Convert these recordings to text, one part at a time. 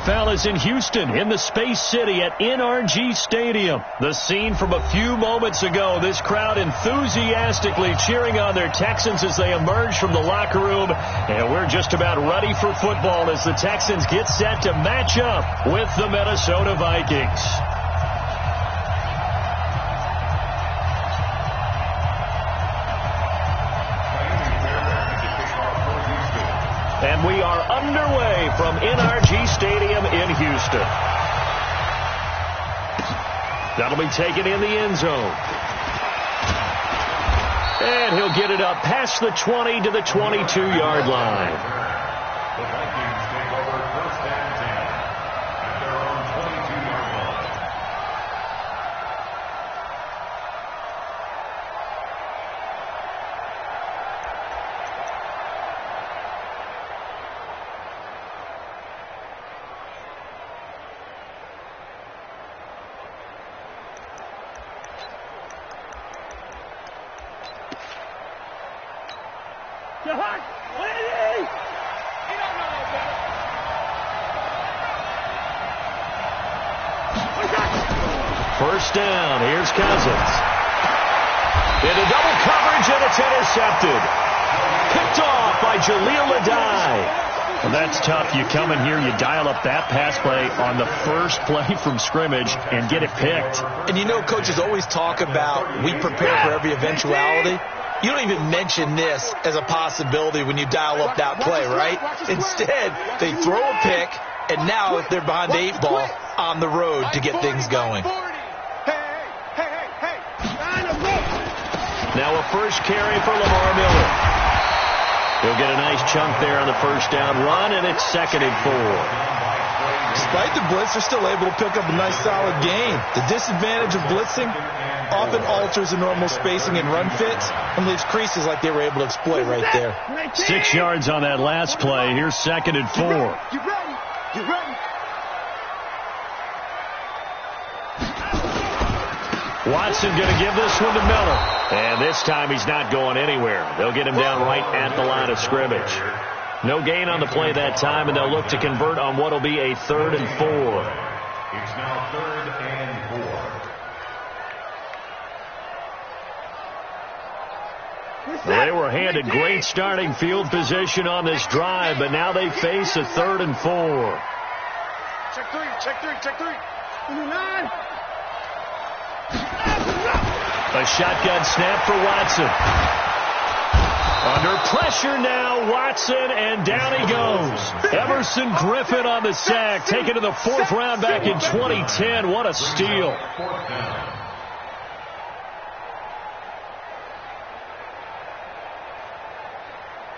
NFL is in Houston, in the Space City at NRG Stadium. The scene from a few moments ago, this crowd enthusiastically cheering on their Texans as they emerge from the locker room. And we're just about ready for football as the Texans get set to match up with the Minnesota Vikings. And we are underway from NRG Stadium in Houston. That'll be taken in the end zone. And he'll get it up past the 20 to the 22-yard line. The Vikings take over first and 10 at their own 22-yard line. First down, here's Cousins. Into double coverage, and it's intercepted. Picked off by Jaleel Adai. Well, that's tough. You come in here, you dial up that pass play on the first play from scrimmage and get it picked. And you know, coaches always talk about we prepare for every eventuality. You don't even mention this as a possibility when you dial up that play, right? Instead, they throw a pick, and now if they're behind the 8 ball, on the road to get things going. Now a first carry for Lamar Miller. He'll get a nice chunk there on the first down run, and it's 2nd and 4. Despite the blitz, they're still able to pick up a nice solid gain. The disadvantage of blitzing often alters the normal spacing and run fits and leaves creases like they were able to exploit right there. 6 yards on that last play. Here's 2nd and 4. You ready? You ready? Watson going to give this one to Miller. And this time he's not going anywhere. They'll get him down right at the line of scrimmage. No gain on the play that time, and they'll look to convert on what will be a 3rd and 4. It's now 3rd and 4. They were handed great starting field position on this drive, but now they face a 3rd and 4. Check three, check three, check three. 9. A shotgun snap for Watson. Under pressure now, Watson, and down he goes. Emerson Griffin on the sack, taken to the 4th round back in 2010. What a steal.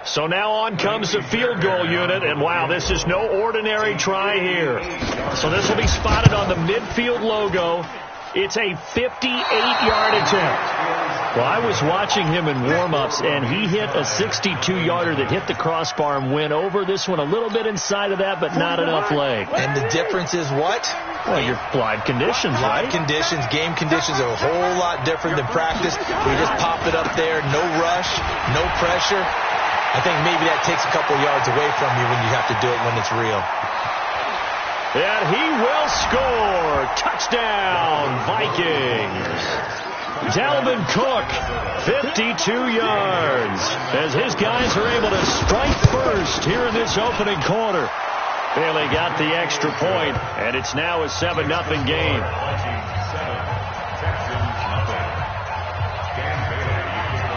So now on comes the field goal unit, and wow, this is no ordinary try here. So this will be spotted on the midfield logo. It's a 58-yard attempt. Well, I was watching him in warm-ups, and he hit a 62-yarder that hit the crossbar and went over. This one a little bit inside of that, but not enough leg. And the difference is what? Well, your live conditions, right? Live conditions, game conditions are a whole lot different than practice. We just pop it up there, no rush, no pressure. I think maybe that takes a couple yards away from you when you have to do it when it's real. And he will score. Touchdown, Vikings. Dalvin Cook, 52 yards, as his guys are able to strike first here in this opening quarter. Bailey got the extra point, and it's now a 7-0 game.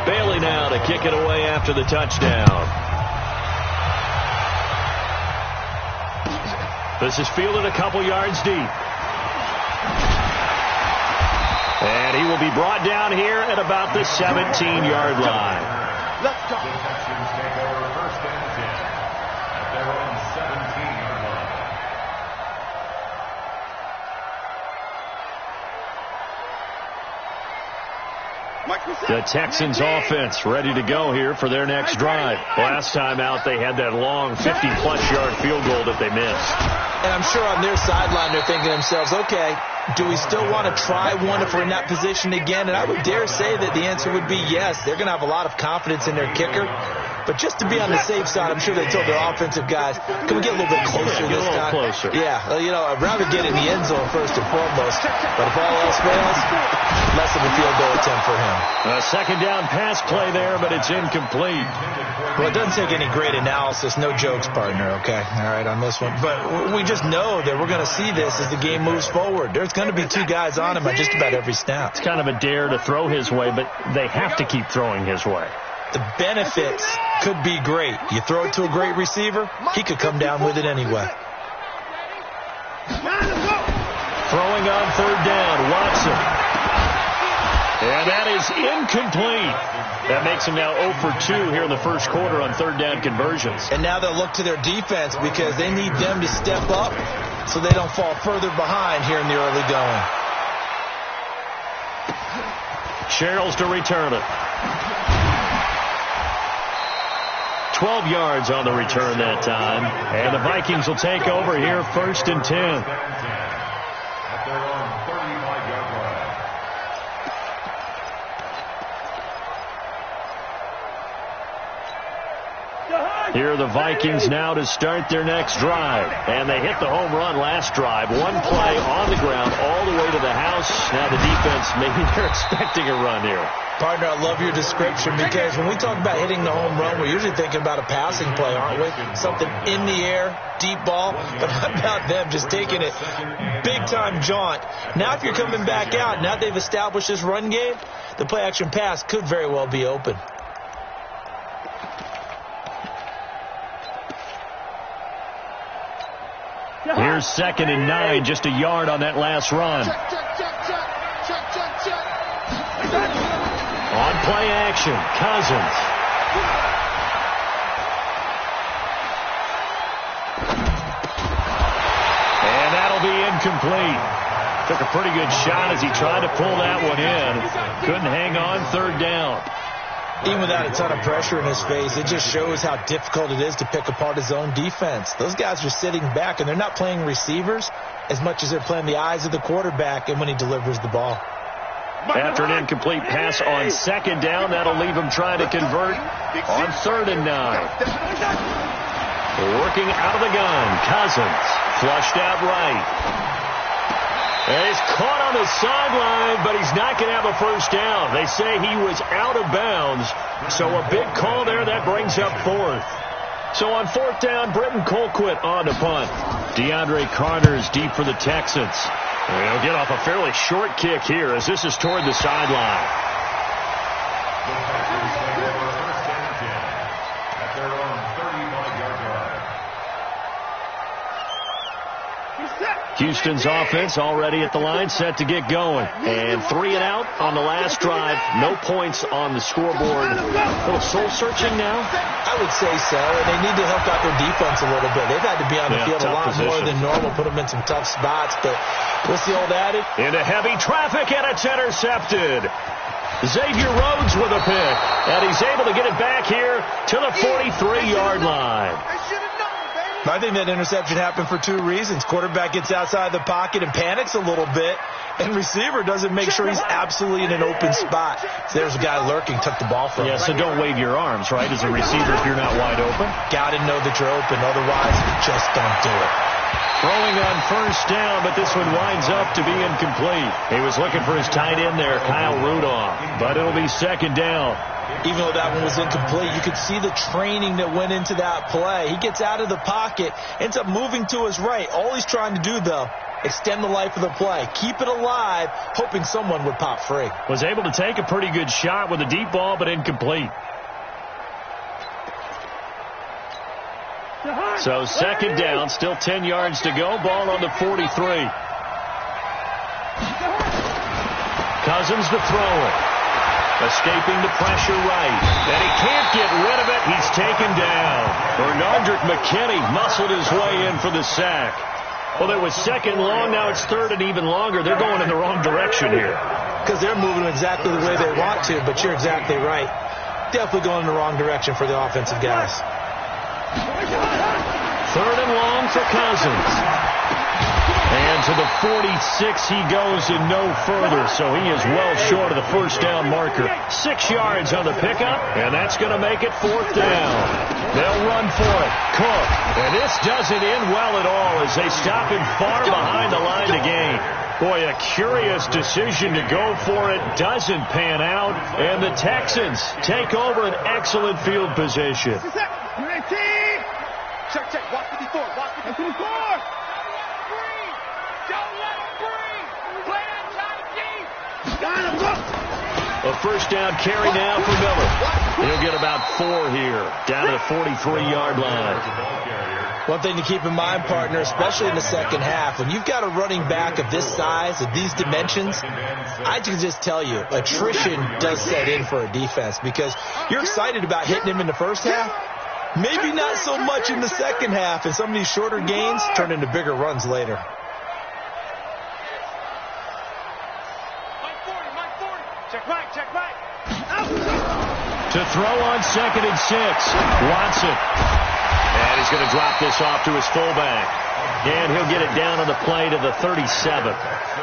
Bailey now to kick it away after the touchdown. This is fielded a couple yards deep. And he will be brought down here at about the 17-yard line. Let's go. The Texans take over first and 10 at their own 17-yard line. The Texans offense ready to go here for their next drive. Last time out, they had that long 50-plus yard field goal that they missed. And I'm sure on their sideline they're thinking to themselves, okay, do we still want to try one if we're in that position again? And I would dare say that the answer would be yes. They're going to have a lot of confidence in their kicker. But just to be on the safe side, I'm sure they told their offensive guys, can we get a little bit closer this time? Closer. Yeah, I'd rather get in the end zone first and foremost. But if all else fails, less of a field goal attempt for him. A second down pass play there, but it's incomplete. Well, it doesn't take any great analysis. No jokes, partner, okay? All right, on this one. But we just know that we're going to see this as the game moves forward. There's going to be two guys on him at just about every snap. It's kind of a dare to throw his way, but they have to keep throwing his way. The benefits could be great. You throw it to a great receiver, he could come down with it anyway. Throwing on third down, Watson. And that is incomplete. That makes him now 0 for 2 here in the first quarter on third down conversions. And now they'll look to their defense because they need them to step up so they don't fall further behind here in the early going. Sherrills to return it. 12 yards on the return that time. And the Vikings will take over here first and 10. At their own 35-yard line. Here are the Vikings now to start their next drive. And they hit the home run last drive. One play on the ground all the way to the house. Now the defense, maybe they're expecting a run here. Partner, I love your description because when we talk about hitting the home run, we're usually thinking about a passing play, aren't we? Something in the air, deep ball. But how about them just taking it big-time jaunt? Now if you're coming back out, now they've established this run game, the play-action pass could very well be open. Here's 2nd and 9, just a yard on that last run. On play action, Cousins. And that'll be incomplete. Took a pretty good shot as he tried to pull that one in. Couldn't hang on third down. Even without a ton of pressure in his face, it just shows how difficult it is to pick apart his own defense. Those guys are sitting back, and they're not playing receivers as much as they're playing the eyes of the quarterback and when he delivers the ball. After an incomplete pass on second down, that'll leave him trying to convert on 3rd and 9. Working out of the gun, Cousins. Flushed out right. And he's caught on the sideline, but he's not going to have a first down. They say he was out of bounds, so a big call there. That brings up 4th. So on 4th down, Britton Colquitt on the punt. DeAndre Carter's deep for the Texans. He'll get off a fairly short kick here as this is toward the sideline. The Packers take over first and 10 at their own 35-yard line. Houston's offense already at the line, set to get going. And 3 and out on the last drive. No points on the scoreboard. A little soul-searching now? I would say so, and they need to help out their defense a little bit. They've had to be on the field a lot more than normal, put them in some tough spots. But what's the old adage? Into heavy traffic, and it's intercepted. Xavier Rhodes with a pick, and he's able to get it back here to the 43-yard line. I think that interception happened for 2 reasons. Quarterback gets outside the pocket and panics a little bit, and receiver doesn't make sure he's absolutely in an open spot. So there's a guy lurking, took the ball from him. Yeah, so don't wave your arms, right, as a receiver if you're not wide open. Got to know that you're open, otherwise just don't do it. Throwing on first down, but this one winds up to be incomplete. He was looking for his tight end there, Kyle Rudolph, but it'll be 2nd down. Even though that one was incomplete, you could see the training that went into that play. He gets out of the pocket, ends up moving to his right. All he's trying to do, though, extend the life of the play. Keep it alive, hoping someone would pop free. Was able to take a pretty good shot with a deep ball, but incomplete. So 2nd down, still 10 yards to go. Ball on the 43. Cousins to throw it. Escaping the pressure right. And he can't get rid of it. He's taken down. Bernardrick McKinney muscled his way in for the sack. Well, it was 2nd long. Now it's 3rd and even longer. They're going in the wrong direction here. Because they're moving exactly the way they want to, but you're exactly right. Definitely going in the wrong direction for the offensive guys. 3rd and long for Cousins. And to the 46 he goes and no further, so he is well short of the first down marker. 6 yards on the pickup, and that's going to make it 4th down. They'll run for it. Cook. And this doesn't end well at all as they stop him far behind the line to gain. Boy, a curious decision to go for it doesn't pan out, and the Texans take over an excellent field position. Check, check. Watch 54. Watch 54. Breathe. Don't let him breathe. Play inside deep. Got him. Look. A first down carry now for Miller. He'll get about 4 here, down to the 43-yard line. One thing to keep in mind, partner, especially in the second half, when you've got a running back of this size, of these dimensions, I can just tell you, attrition does set in for a defense because you're excited about hitting him in the first half. Maybe not so much in the second half, and some of these shorter gains turn into bigger runs later. Check right, check right. To throw on 2nd and 6, Watson. And he's going to drop this off to his fullback. And he'll get it down on the play to the 37.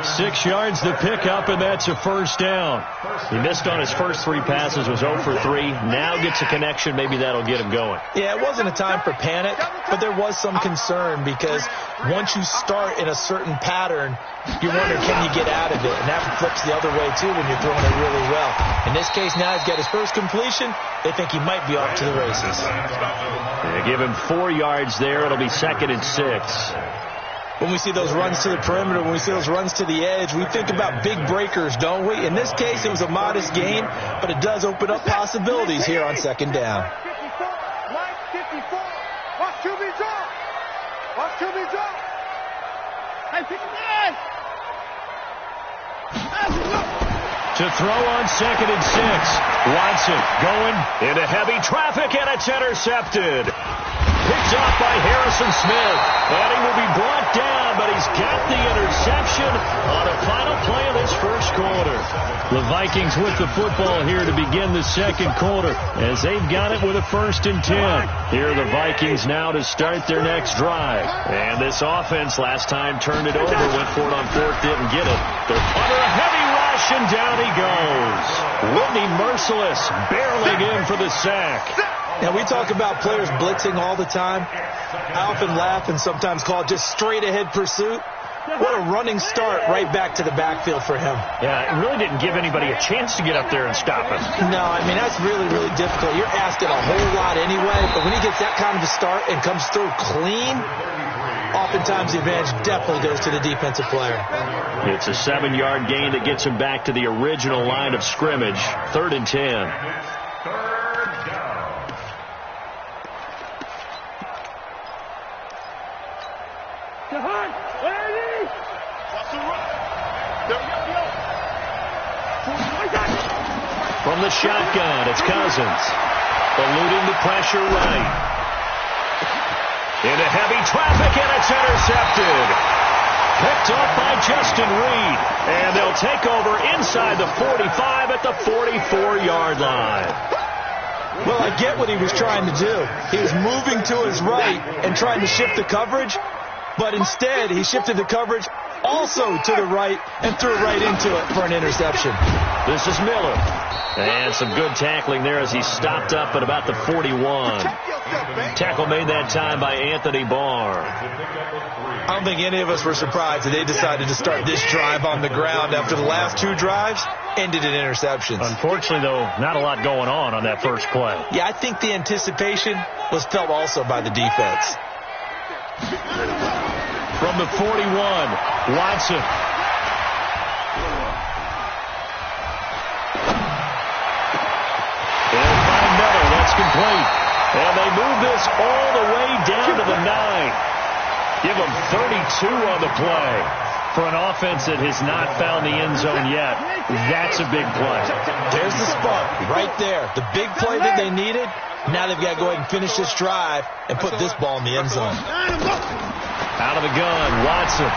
6 yards to pick up, and that's a first down. He missed on his first 3 passes, was 0 for 3. Now gets a connection. Maybe that'll get him going. Yeah, it wasn't a time for panic, but there was some concern because once you start in a certain pattern, you're wondering, can you get out of it? And that flips the other way, too, when you're throwing it really well. In this case, now he's got his first completion. They think he might be off to the races. They give him 4 yards there. It'll be 2nd and 6. When we see those runs to the perimeter, when we see those runs to the edge, we think about big breakers, don't we? In this case, it was a modest gain, but it does open up possibilities here on 2nd down. 54. Line 54. Watch QB draw. Watch QB draw. Hey, 59. To throw on 2nd and 6. Watson going into heavy traffic, and it's intercepted. Picked off by Harrison Smith. And he will be brought down, but he's got the interception on the final play of this first quarter. The Vikings with the football here to begin the second quarter as they've got it with a 1st and 10. Here are the Vikings now to start their next drive. And this offense last time turned it over, went for it on 4th, didn't get it. They're under a heavy rush, and down he goes. Whitney Merciless barreling in for the sack. Now, we talk about players blitzing all the time. I often laugh and sometimes call it just straight-ahead pursuit. What a running start right back to the backfield for him. Yeah, it really didn't give anybody a chance to get up there and stop him. No, I mean, that's really, really difficult. You're asking a whole lot anyway, but when he gets that kind of a start and comes through clean, oftentimes the advantage definitely goes to the defensive player. It's a 7-yard gain that gets him back to the original line of scrimmage. 3rd and 10. From the shotgun, it's Cousins. Eluding the pressure right. Into heavy traffic, and it's intercepted. Picked off by Justin Reed. And they'll take over inside the 45 at the 44-yard line. Well, I get what he was trying to do. He was moving to his right and trying to shift the coverage, but instead he shifted the coverage also to the right and threw right into it for an interception. This is Miller. And some good tackling there as he stopped up at about the 41. Tackle made that time by Anthony Barr. I don't think any of us were surprised that they decided to start this drive on the ground after the last 2 drives ended in interceptions. Unfortunately, though, not a lot going on that first play. Yeah, I think the anticipation was felt also by the defense. From the 41, Watson. And by Miller, that's complete. And they move this all the way down to the 9. Give them 32 on the play. For an offense that has not found the end zone yet, that's a big play. There's the spark right there. The big play that they needed. Now they've got to go ahead and finish this drive and put this ball in the end zone. Out of the gun, Watson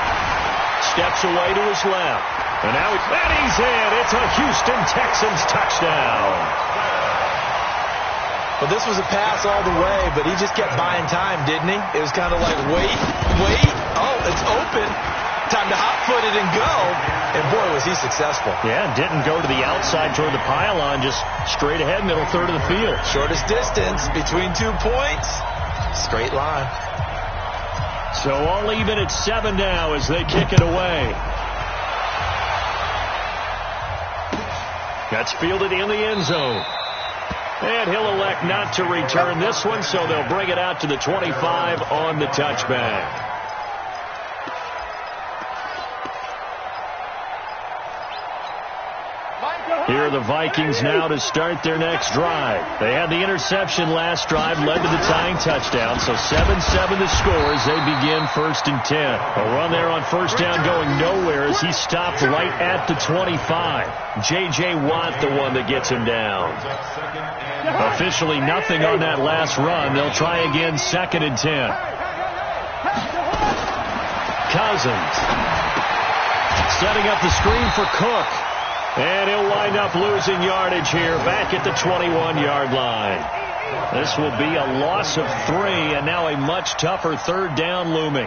steps away to his left. And now he's in. It's a Houston Texans touchdown. Well, this was a pass all the way, but he just kept buying time, didn't he? It was kind of like, wait. Oh, it's open. Time to hot-foot it and go. And, boy, was he successful. Yeah, didn't go to the outside toward the pylon, just straight ahead, middle third of the field. Shortest distance between 2 points. Straight line. So all even at 7 now as they kick it away. That's fielded in the end zone. And he'll elect not to return this one, so they'll bring it out to the 25 on the touchback. Here are the Vikings now to start their next drive. They had the interception last drive, led to the tying touchdown, so 7-7 the score as they begin 1st and 10. A run there on first down going nowhere as he stopped right at the 25. J.J. Watt the one that gets him down. Officially nothing on that last run. They'll try again 2nd and 10. Cousins setting up the screen for Cook. And he'll wind up losing yardage here back at the 21-yard line. This will be a loss of 3, and now a much tougher 3rd down looming.